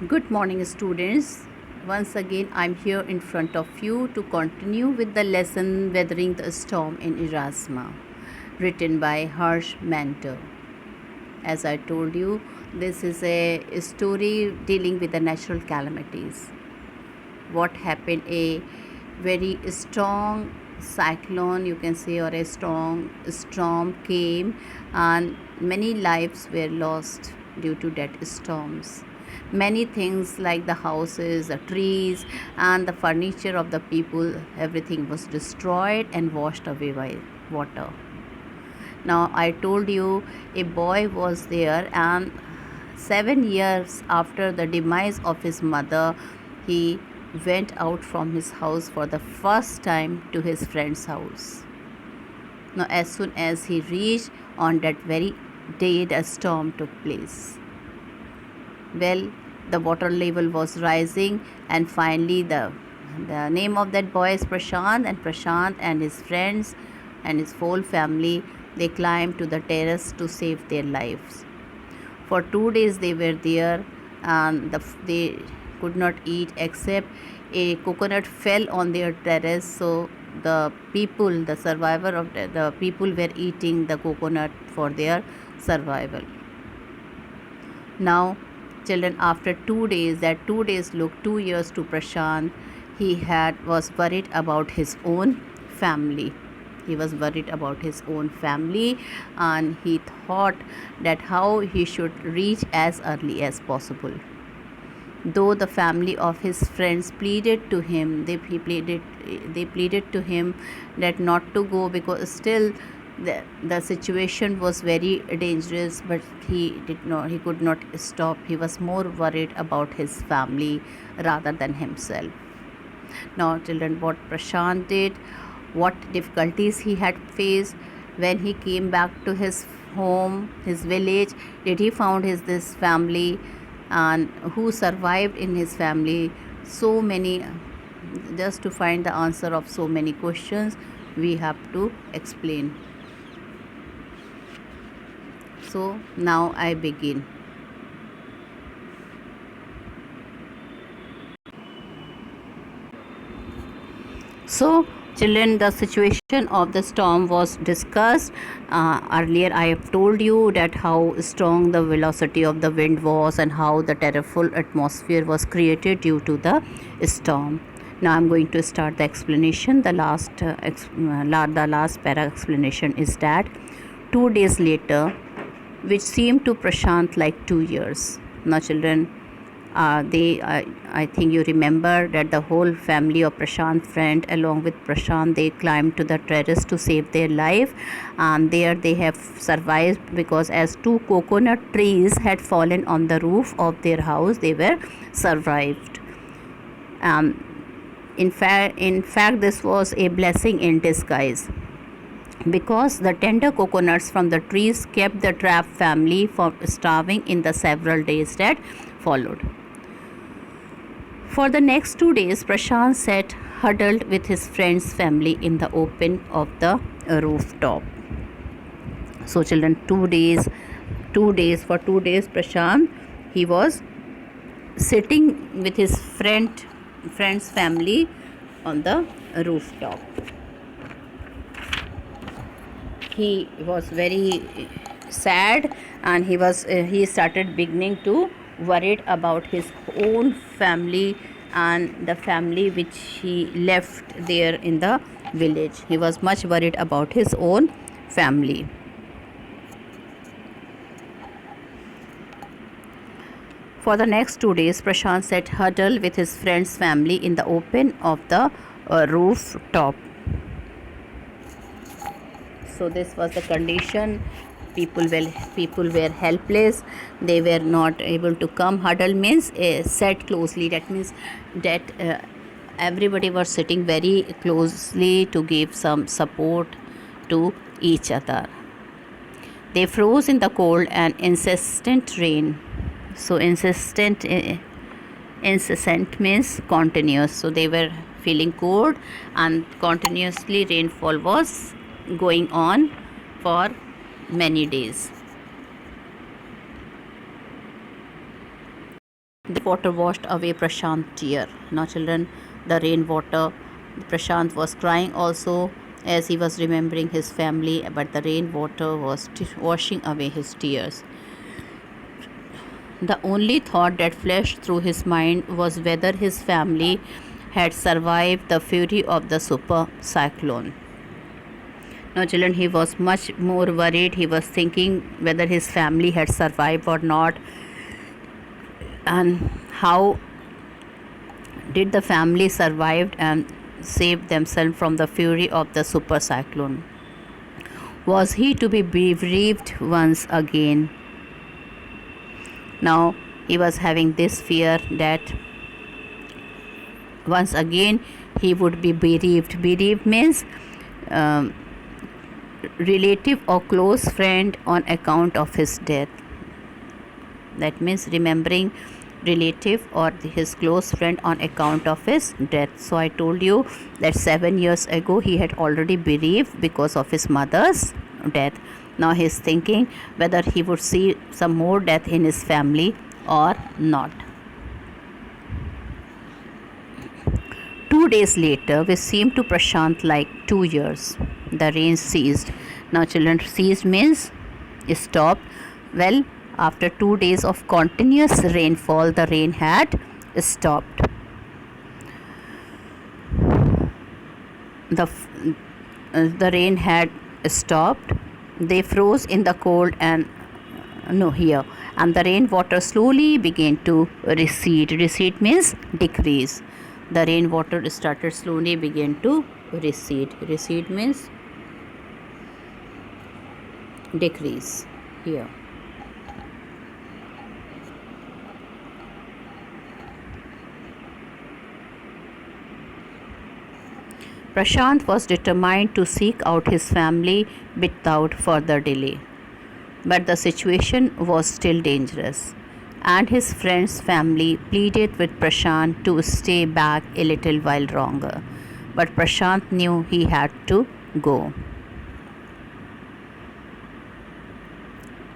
Good morning, students. Once again, I'm here in front of you to continue with the lesson Weathering the Storm in Erasma, written by Harsh Manter. As I told you, this is a story dealing with the natural calamities. What happened? A very strong cyclone, you can say, or a strong storm came, and many lives were lost due to that storms. Many things like the houses, the trees, and the furniture of the people, everything was destroyed and washed away by water. Now, I told you a boy was there, and 7 years after the demise of his mother, he went out from his house for the first time to his friend's house. Now, as soon as he reached on that very day, the storm took place. Well, the water level was rising, and finally, the name of that boy is Prashant, and Prashant and his friends and his whole family, they climbed to the terrace to save their lives. For 2 days they were there, and they could not eat except a coconut fell on their terrace. So the people, the survivor of the people, were eating the coconut for their survival. Now, children, after 2 days, that 2 days looked 2 years to Prashant. He was worried about his own family. He was worried about his own family, and he thought that how he should reach as early as possible. Though the family of his friends pleaded to him, they pleaded to him that not to go, because still the situation was very dangerous, but he could not stop. He was more worried about his family rather than himself. Now, children, what Prashant did, what difficulties he had faced when he came back to his home, his village, did he found this family, and who survived in his family. So many, just to find the answer of so many questions, we have to explain. So now I begin. So, children, the situation of the storm was discussed earlier. I have told you that how strong the velocity of the wind was and how the terrible atmosphere was created due to the storm. Now I'm going to start the explanation. The last para explanation is that 2 days later, which seemed to Prashant like 2 years. Now, children, I think you remember that the whole family of Prashant friend, along with Prashant, they climbed to the terrace to save their life, and there they have survived because as two coconut trees had fallen on the roof of their house, they were survived. In fact, this was a blessing in disguise, because the tender coconuts from the trees kept the trapped family from starving in the several days that followed. For the next 2 days, Prashant sat huddled with his friend's family in the open of the rooftop. So, children, 2 days, for 2 days, Prashant, he was sitting with his friend's family on the rooftop. He was very sad, and he started beginning to worried about his own family and the family which he left there in the village. He was much worried about his own family. For the next 2 days, Prashant sat huddled with his friend's family in the open of the rooftop. So this was the condition. People were helpless. They were not able to come. Huddle means sat closely. That means that everybody was sitting very closely to give some support to each other. They froze in the cold and incessant rain. So incessant means continuous. So they were feeling cold, and continuously rainfall was going on for many days. The water washed away Prashant's tear. Now, children, the rainwater. Prashant was crying also as he was remembering his family, but the rainwater was washing away his tears. The only thought that flashed through his mind was whether his family had survived the fury of the super cyclone. Now, children, he was much more worried. He was thinking whether his family had survived or not, and how did the family survive and save themselves from the fury of the super cyclone. Was he to be bereaved once again? Now he was having this fear that once again he would be bereaved. Bereaved means relative or close friend on account of his death. That means remembering relative or his close friend on account of his death. So I told you that 7 years ago he had already bereaved because of his mother's death. Now he is thinking whether he would see some more death in his family or not. 2 days later, which seemed to Prashant like 2 years, the rain ceased. Now, children, ceased means stopped. Well, after 2 days of continuous rainfall, the rain had stopped. The rain had stopped. They froze in the cold and the rainwater slowly began to recede. Recede means decrease. The rainwater started slowly began to recede. Recede means decrease here. Prashant was determined to seek out his family without further delay. But the situation was still dangerous, and his friend's family pleaded with Prashant to stay back a little while longer. But Prashant knew he had to go.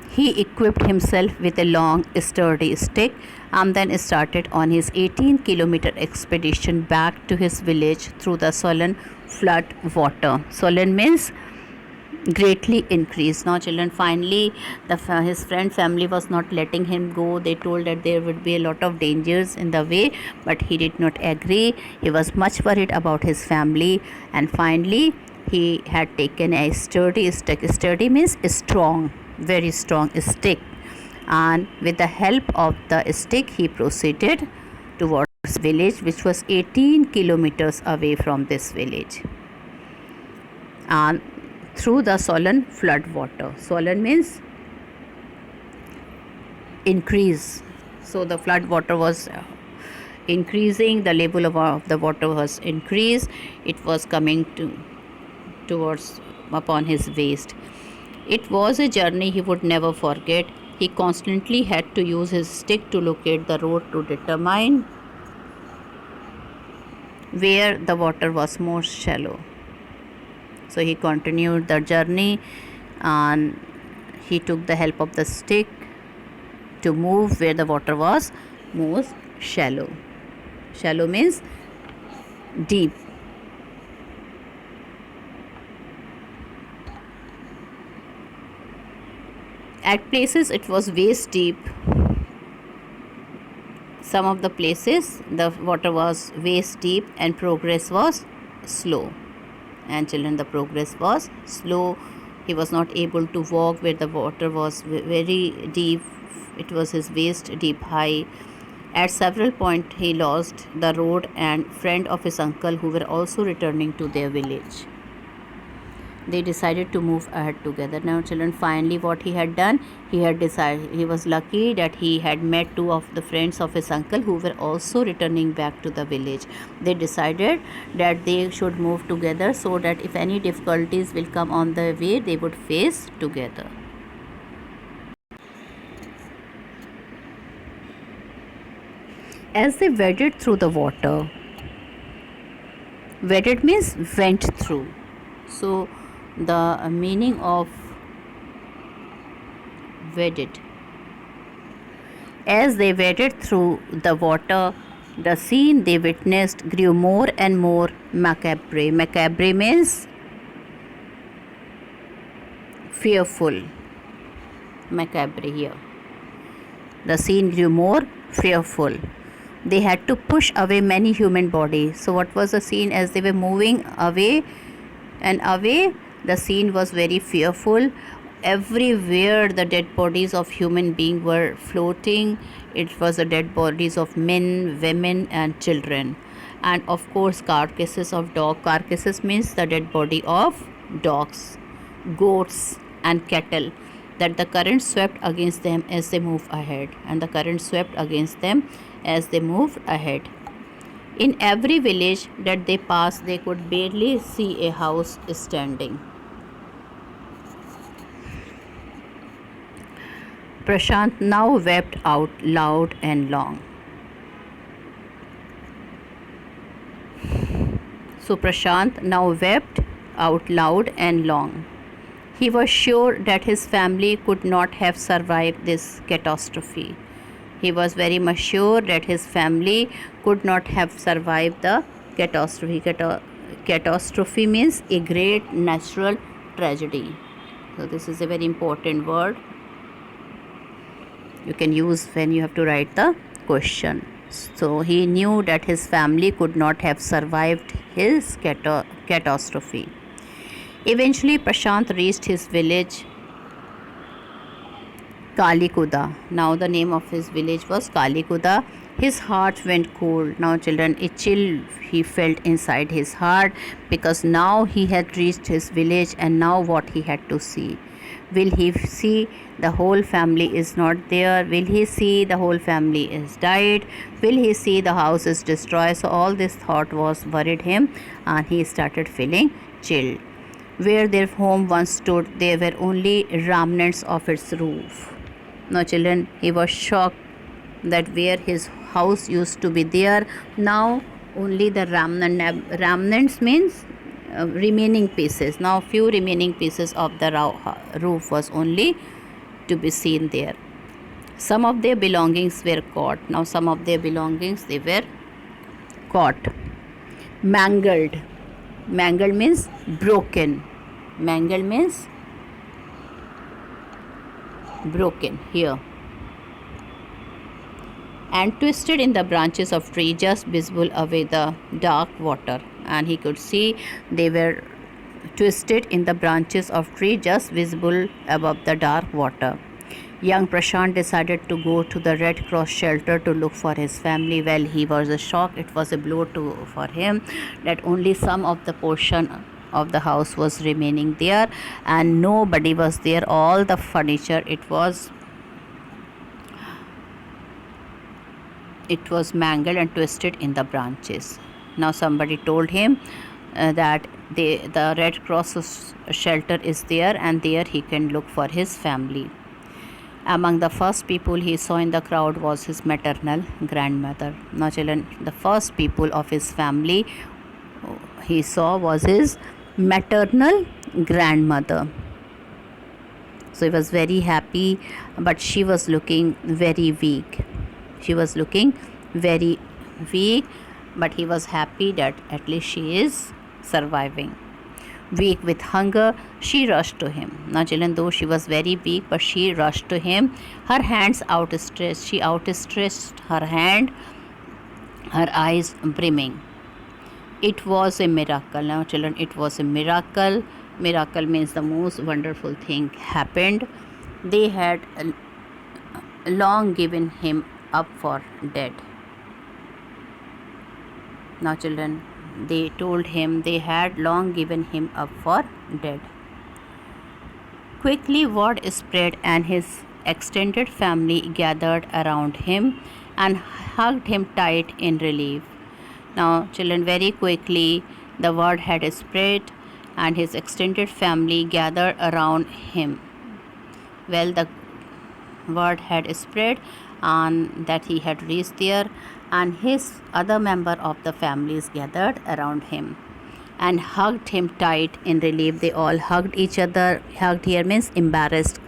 He equipped himself with a long, sturdy stick and then started on his 18-kilometer expedition back to his village through the Solan flood water. Solan means greatly increased. Now, children, finally his friend family was not letting him go. They told that there would be a lot of dangers in the way, but he did not agree. He was much worried about his family, and finally he had taken a sturdy stick. Sturdy means strong, very strong stick, and with the help of the stick he proceeded towards village, which was 18 kilometers away from this village, and through the Solan flood water. Solan means increase. So the flood water was increasing, the level of the water was increased. It was coming towards upon his waist. It was a journey he would never forget. He constantly had to use his stick to locate the road to determine where the water was more shallow. So he continued the journey and he took the help of the stick to move where the water was most shallow. Shallow means deep. At places it was waist deep. Some of the places the water was waist deep and progress was slow. And children, the progress was slow. He was not able to walk where the water was very deep. It was his waist deep high. At several points he lost the road and friend of his uncle who were also returning to their village. They decided to move ahead together. Now, children, finally what he had done, he was lucky that he had met two of the friends of his uncle who were also returning back to the village. They decided that they should move together so that if any difficulties will come on the way, they would face together. As they waded through the water, waded means went through. So the meaning of waded, As they waded through the water, the scene they witnessed grew more and more macabre. Macabre means fearful. Macabre here. The scene grew more fearful. They had to push away many human bodies. So, what was the scene as they were moving away and away? The scene was very fearful. Everywhere the dead bodies of human beings were floating. It was the dead bodies of men, women, and children, and of course carcasses of dog. Carcasses means the dead body of dogs, goats, and cattle, that the current swept against them as they moved ahead, and the current swept against them as they moved ahead. In every village that they passed, they could barely see a house standing. Prashant now wept out loud and long. So Prashant now wept out loud and long. He was sure that his family could not have survived this catastrophe. He was very much sure that his family could not have survived the catastrophe. Catastrophe means a great natural tragedy. So this is a very important word you can use when you have to write the question. So he knew that his family could not have survived his catastrophe. Eventually Prashant reached his village Kalikuda. Now the name of his village was Kalikuda. His heart went cold. Now children, a chill he felt inside his heart, because now he had reached his village, and now what he had to see. Will he see the whole family is not there? Will he see the whole family is died? Will he see the house is destroyed? So all this thought was worried him, and he started feeling chilled. Where their home once stood, there were only remnants of its roof. Now children, he was shocked that where his house used to be there, now only the remnants means remaining pieces. Now few remaining pieces of the roof was only to be seen there. Some of their belongings were caught. Now some of their belongings, they were caught. Mangled. Mangled means broken. Mangled means broken here. And twisted in the branches of tree just visible away the dark water. And he could see they were twisted in the branches of tree just visible above the dark water. Young Prashant decided to go to the Red Cross shelter to look for his family. Well, he was a shock. It was a blow for him that only some of the portion of the house was remaining there, and nobody was there. All the furniture, it was mangled and twisted in the branches. Now somebody told him that the Red Cross shelter is there, and there he can look for his family. Among the first people he saw in the crowd was his maternal grandmother. Now children, the first people of his family he saw was his maternal grandmother. So he was very happy, but she was looking very weak. She was looking very weak, but he was happy that at least she is surviving. Weak with hunger, she rushed to him. Now children, though she was very weak, but she rushed to him, her hands outstretched. She outstretched her hand, her eyes brimming. It was a miracle. Now children, it was a miracle. Miracle means the most wonderful thing happened. They had long given him up for dead. Now children, they told him they had long given him up for dead. Quickly word spread, and his extended family gathered around him and hugged him tight in relief. Now children, very quickly the word had spread, and his extended family gathered around him. Well, the word had spread and that he had reached there, and his other member of the families gathered around him and hugged him tight in relief. They all hugged each other. Hugged here means embarrassed.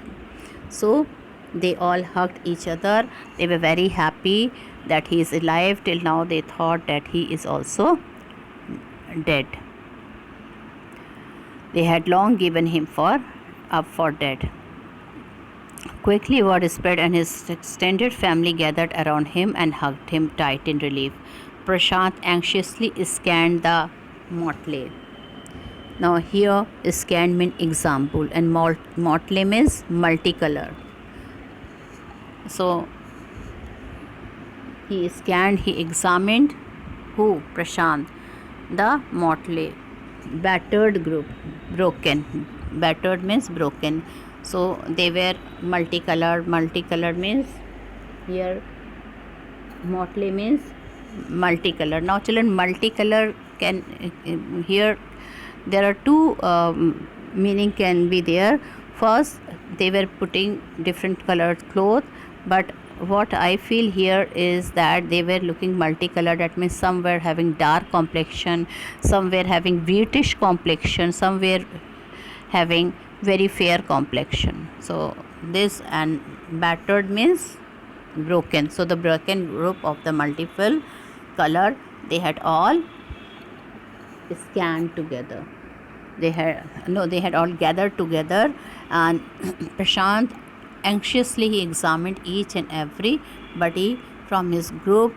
So They all hugged each other. They were very happy that he is alive. Till now they thought that he is also dead. They had long given him up for dead. Quickly word spread and his extended family gathered around him and hugged him tight in relief. Prashant anxiously scanned the motley. Now here scan means example and motley means multicolor. So he scanned, he examined who? Prashant. The motley, battered group, broken. Battered means broken. So they were multicolored. Multicolored means here motley means multicolored. Now children, multicolor can here there are two meaning can be there. First, they were putting different colored clothes, but what I feel here is that they were looking multicolored. That means some were having dark complexion, some were having British complexion, some were having very fair complexion. So this and battered means broken. So the broken group of the multiple color, they had all scanned together. They had all gathered together, and Prashant anxiously he examined each and everybody from his group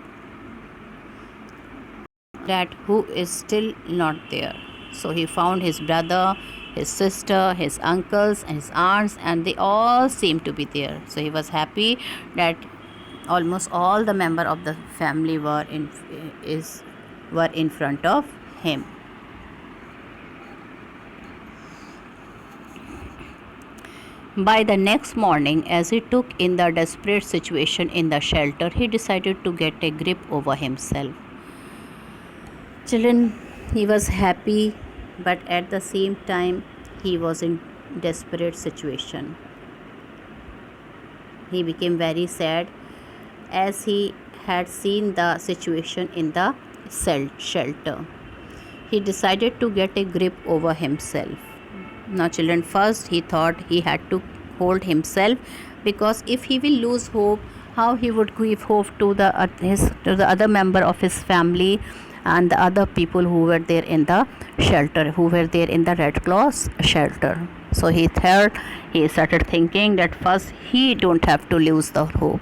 that who is still not there. So he found his brother, his sister, his uncles and his aunts, and they all seemed to be there. So he was happy that almost all the member of the family were in front of him. By the next morning, as he took in the desperate situation in the shelter, he decided to get a grip over himself. Children, he was happy, but at the same time, he was in desperate situation. He became very sad as he had seen the situation in the shelter. He decided to get a grip over himself. Now children, first he thought he had to hold himself, because if he will lose hope, how he would give hope to the other member of his family and the other people who were there in the shelter, who were there in the Red Cross shelter. So he started thinking that first he don't have to lose the hope.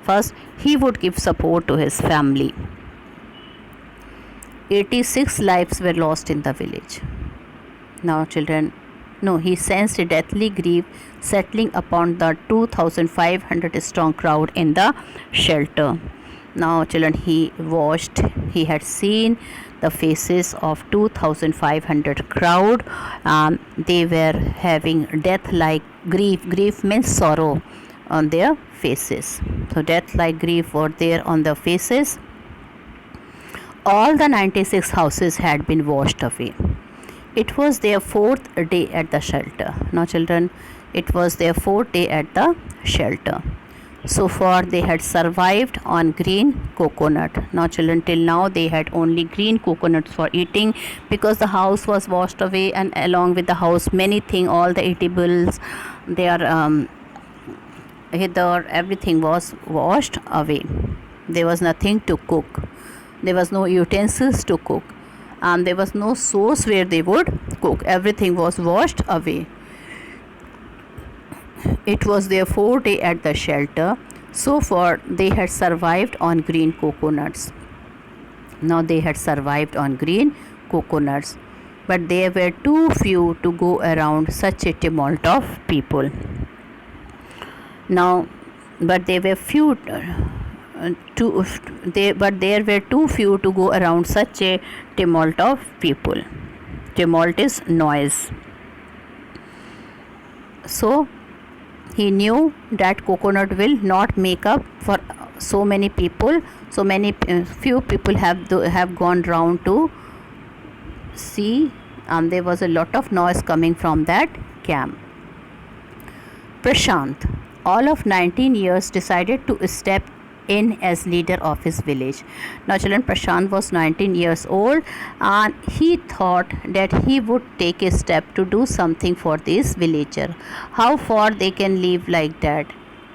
First he would give support to his family. 86 lives were lost in the village. Now children, he sensed a deathly grief settling upon the 2,500 strong crowd in the shelter. Now children, he had seen the faces of 2,500 crowd. They were having death like grief. Grief means sorrow on their faces. So death like grief were there on their faces. All the 96 houses had been washed away. It was their 4th day at the shelter. Now children, it was their 4th day at the shelter. So far they had survived on green coconut. Now children, till now they had only green coconuts for eating, because the house was washed away, and along with the house many things, all the eatables, everything was washed away. There was nothing to cook. There was no utensils to cook. There was no source where they would cook. Everything was washed away. It was their 4th day at the shelter. So far they had survived on green coconuts. Now they had survived on green coconuts, but there were too few to go around such a tumult of people. But there were too few to go around such a tumult of people. Tumult is noise. So he knew that coconut will not make up for so many people. So many few people have gone round to see. There was a lot of noise coming from that camp. Prashant, all of 19 years, decided to step in as leader of his village. Now children, Prashant was 19 years old, and he thought that he would take a step to do something for this villager. How far they can live like that?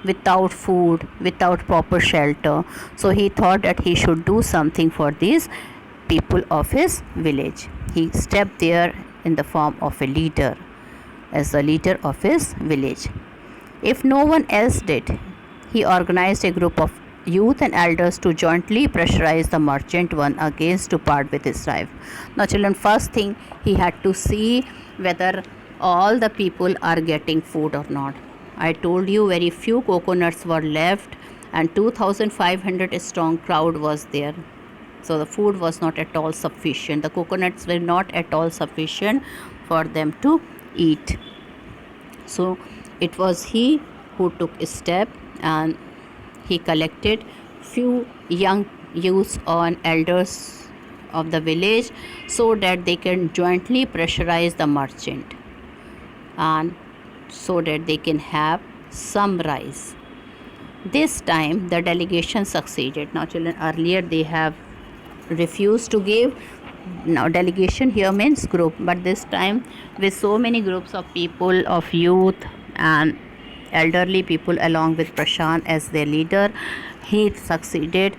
without food, without proper shelter. So he thought that he should do something for these people of his village. He stepped there in the form of a leader, as the leader of his village. If no one else did, he organized a group of youth and elders to jointly pressurize the merchant one against to part with his wife. Now, children, first thing he had to see whether all the people are getting food or not. I told you very few coconuts were left, and 2,500 strong crowd was there. So the food was not at all sufficient. The coconuts were not at all sufficient for them to eat. So it was he who took a step, and he collected few young youths and elders of the village so that they can jointly pressurize the merchant, and so that they can have some rice. This time the delegation succeeded. Now, children, earlier they have refused to give. Now delegation here means group, but this time with so many groups of people, of youth and elderly people along with Prashant as their leader, he succeeded,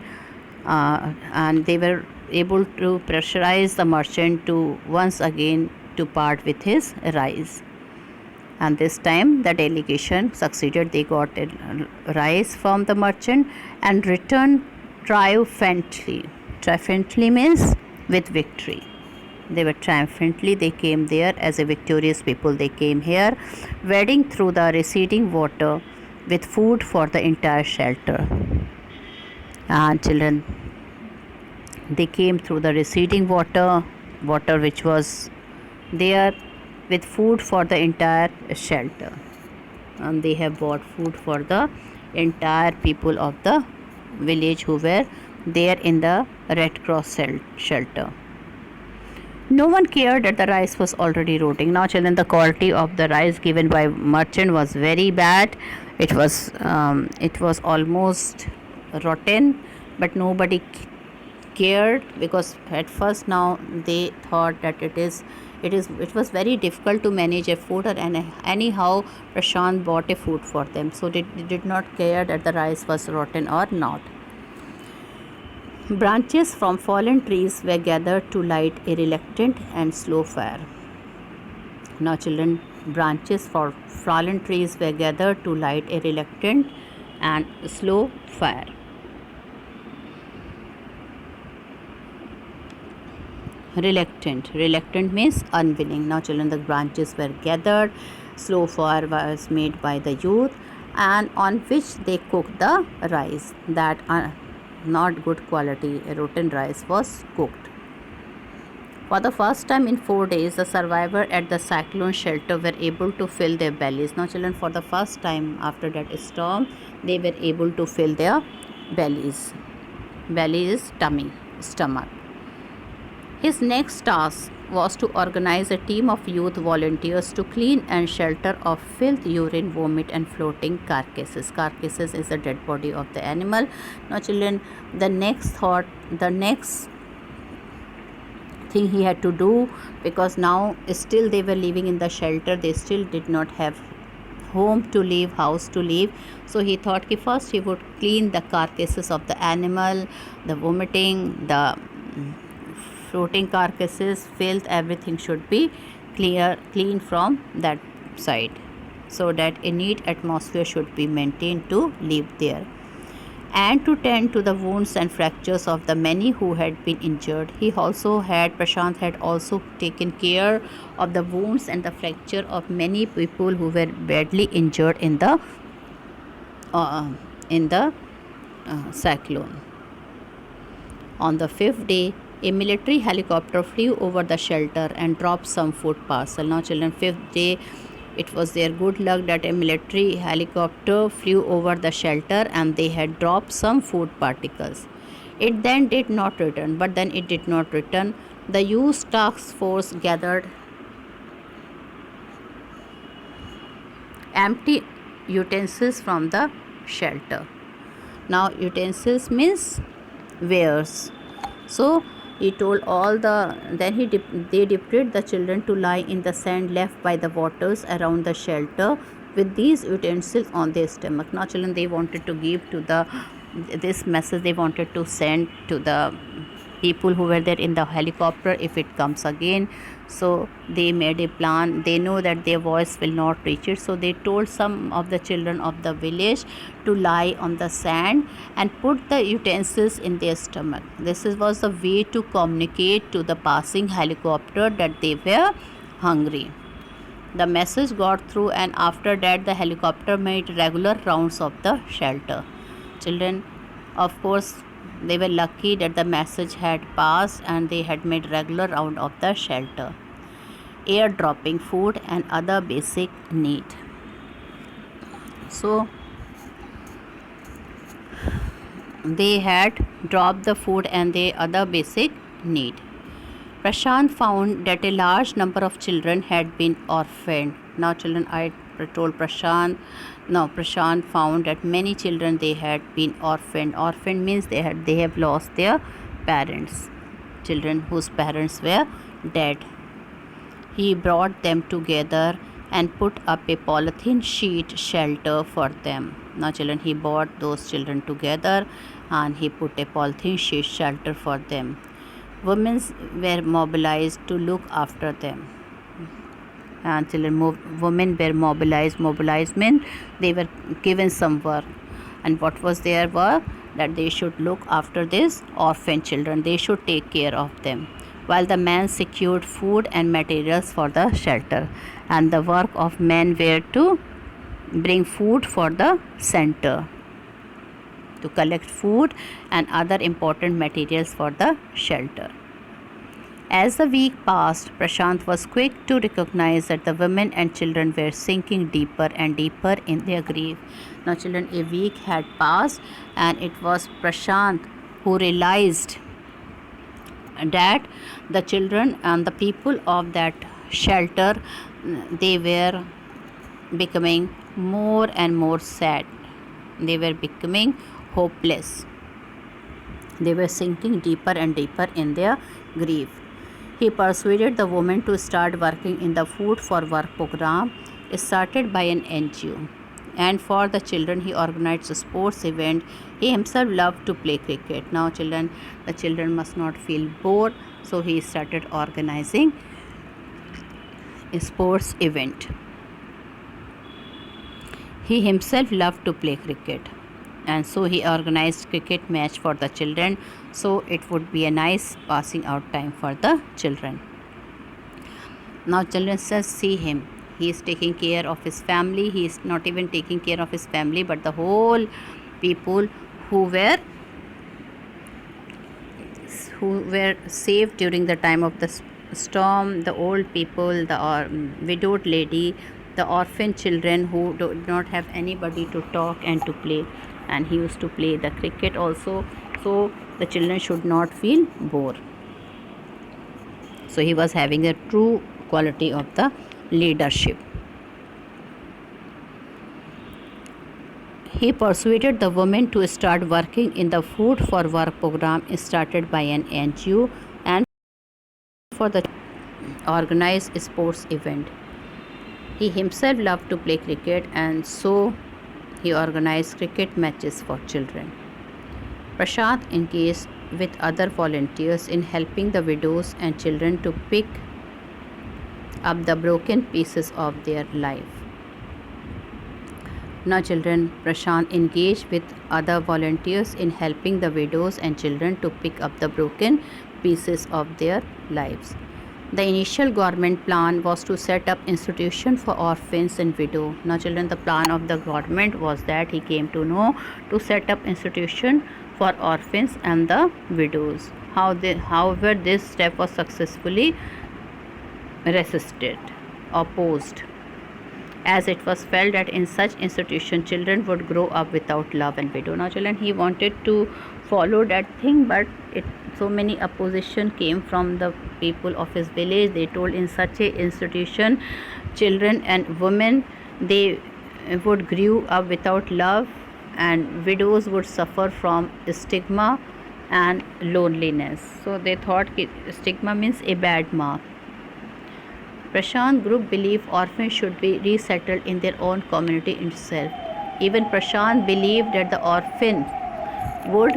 and they were able to pressurize the merchant to once again to part with his rice. And this time the delegation succeeded. They got rice from the merchant and returned triumphantly. Triumphantly means with victory. They were triumphantly, they came there as a victorious people. They came here wading through the receding water with food for the entire shelter. And children, they came through the receding water which was there, with food for the entire shelter. And they have bought food for the entire people of the village who were there in the Red Cross shelter. No one cared that the rice was already rotting. Now, children, the quality of the rice given by merchant was very bad. It was almost rotten, but nobody cared, because at first now they thought that it was very difficult to manage a food, and anyhow Prashant bought a food for them, so they did not care that the rice was rotten or not. Branches from fallen trees were gathered to light a reluctant and slow fire. Now, children, branches from fallen trees were gathered to light a reluctant and slow fire. Reluctant means unwilling. Now, children, the branches were gathered, slow fire was made by the youth, and on which they cooked the rice. That not good quality rotten rice was cooked. For the first time in 4 days, the survivors at the cyclone shelter were able to fill their bellies. Now, children, for the first time after that storm, they were able to fill their bellies. Belly is tummy, stomach. His next task was to organize a team of youth volunteers to clean and shelter of filth, urine, vomit and floating carcasses. Carcasses is the dead body of the animal. Now, children, the next thing he had to do, because now still they were living in the shelter, they still did not have home to live, house to live. So he thought that first he would clean the carcasses of the animal, the vomiting, the floating carcasses, filth, everything should be clean from that side, so that a neat atmosphere should be maintained to live there, and to tend to the wounds and fractures of the many who had been injured. Prashant had also taken care of the wounds and the fracture of many people who were badly injured in the cyclone. On the 5th day, a military helicopter flew over the shelter and dropped some food parcel. Now, children, 5th day, it was their good luck that a military helicopter flew over the shelter and they had dropped some food particles. It then did not return. The youth task force gathered empty utensils from the shelter. Now, utensils means wares. So he told they deputed the children to lie in the sand left by the waters around the shelter with these utensils on their stomach. Now children, they wanted to give to this message, they wanted to send to the people who were there in the helicopter if it comes again. So they made a plan. They know that their voice will not reach it, so they told some of the children of the village to lie on the sand and put the utensils in their stomach. Was a way to communicate to the passing helicopter that they were hungry. The message got through, and after that the helicopter made regular rounds of the shelter. Children, of course, they were lucky that the message had passed and they had made regular round of the shelter, airdropping food and other basic need. So they had dropped the food and the other basic need. Prashant found that a large number of children had been orphaned. Now children, I told Prashant, now Prashant found that many children, they had been orphaned. Orphaned means they have lost their parents, children whose parents were dead. He brought them together and put up a polythene sheet shelter for them. Now children, he brought those children together and he put a polythene sheet shelter for them. Women were mobilized to look after them. And children, women were mobilized. Mobilized meant they were given some work. And what was their work? That they should look after these orphan children. They should take care of them. While the men secured food and materials for the shelter. And the work of men were to bring food for the center, to collect food and other important materials for the shelter. As the week passed, Prashant was quick to recognize that the women and children were sinking deeper and deeper in their grief. Now children, a week had passed and it was Prashant who realized that the children and the people of that shelter, they were becoming more and more sad. They were becoming hopeless. They were sinking deeper and deeper in their grief. He persuaded the women to start working in the Food for Work program started by an NGO. And for the children, he organized a sports event. He himself loved to play cricket. Now children, the children must not feel bored, so he started organizing a sports event. He himself loved to play cricket, and so he organized cricket match for the children, so it would be a nice passing out time for the children. Now children just see him. He is taking care of his family. He is not even taking care of his family, but the whole people who were saved during the time of the storm, the old people, the widowed lady, the orphan children who do not have anybody to talk and to play. And he used to play the cricket also, so the children should not feel bored. So he was having a true quality of the leadership. He persuaded the women to start working in the Food for Work program started by an NGO and for the organized sports event. He himself loved to play cricket, and so he organized cricket matches for children. Prashant engaged with other volunteers in helping the widows and children to pick up the broken pieces of their life. Now children, Prashant engaged with other volunteers in helping the widows and children to pick up the broken pieces of their lives. The initial government plan was to set up institution for orphans and widows. Now children, the plan of the government was that he came to know to set up institution for orphans and the widows. However, this step was successfully resisted, opposed, as it was felt that in such institution children would grow up without love and widow. Now children, he wanted to follow that thing, but so many opposition came from the people of his village. They told in such a institution children and women, they would grow up without love, and widows would suffer from stigma and loneliness. So they thought stigma means a bad mark. Prashant group believe orphans should be resettled in their own community itself. Even Prashant believed that the orphan would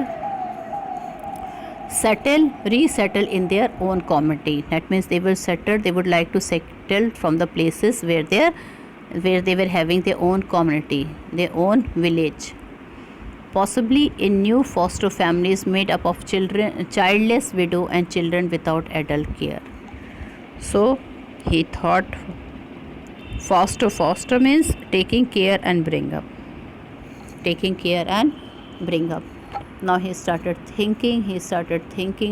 resettle in their own community. That means they will settle. They would like to settle from the places where they were having their own community, their own village. Possibly in new foster families made up of children, childless widow and children without adult care. So he thought foster means taking care and bring up. Now he started thinking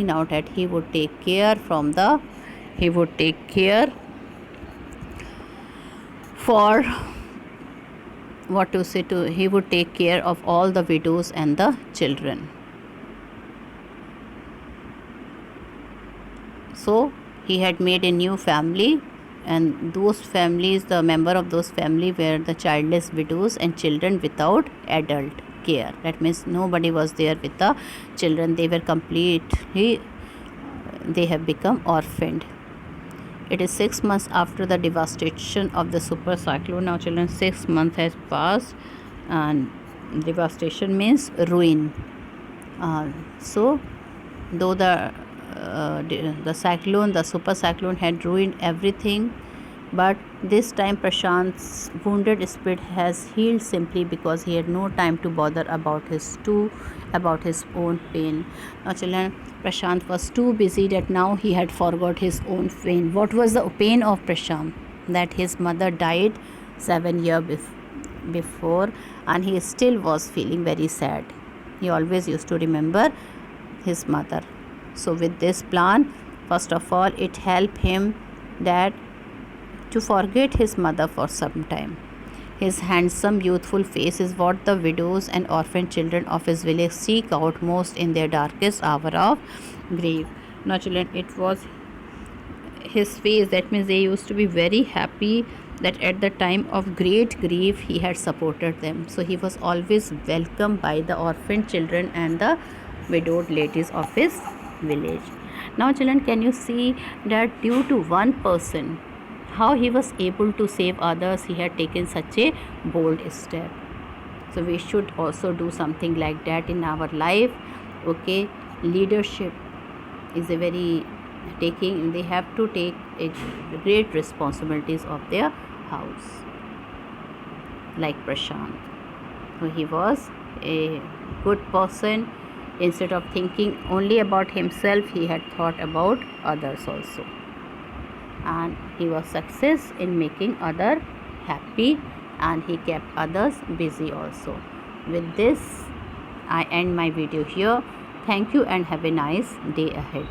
now that he would take care for he would take care of all the widows and the children. So he had made a new family, and those families, the member of those family were the childless widows and children without adult care. That means nobody was there with the children. They have become orphaned. It is 6 months after the devastation of the super cyclone. Now children, 6 months has passed, and devastation means ruin. So though the super cyclone had ruined everything, but this time Prashant's wounded spirit has healed simply because he had no time to bother about his own pain. Now children, Prashant was too busy that now he had forgot his own pain. What was the pain of Prashant? That his mother died 7 years before, and he still was feeling very sad. He always used to remember his mother. So with this plan, first of all, it helped him that to forget his mother for some time. His handsome, youthful face is what the widows and orphan children of his village seek out most in their darkest hour of grief. Now children, it was his face. That means they used to be very happy that at the time of great grief he had supported them. So he was always welcomed by the orphan children and the widowed ladies of his village. Now children, can you see that due to one person, how he was able to save others? He had taken such a bold step. So we should also do something like that in our life. Okay, leadership is a very they have to take a great responsibilities of their house, like Prashant. So he was a good person. Instead of thinking only about himself, he had thought about others also, and he was success in making others happy, and he kept others busy also. With this, I end my video here. Thank you and have a nice day ahead.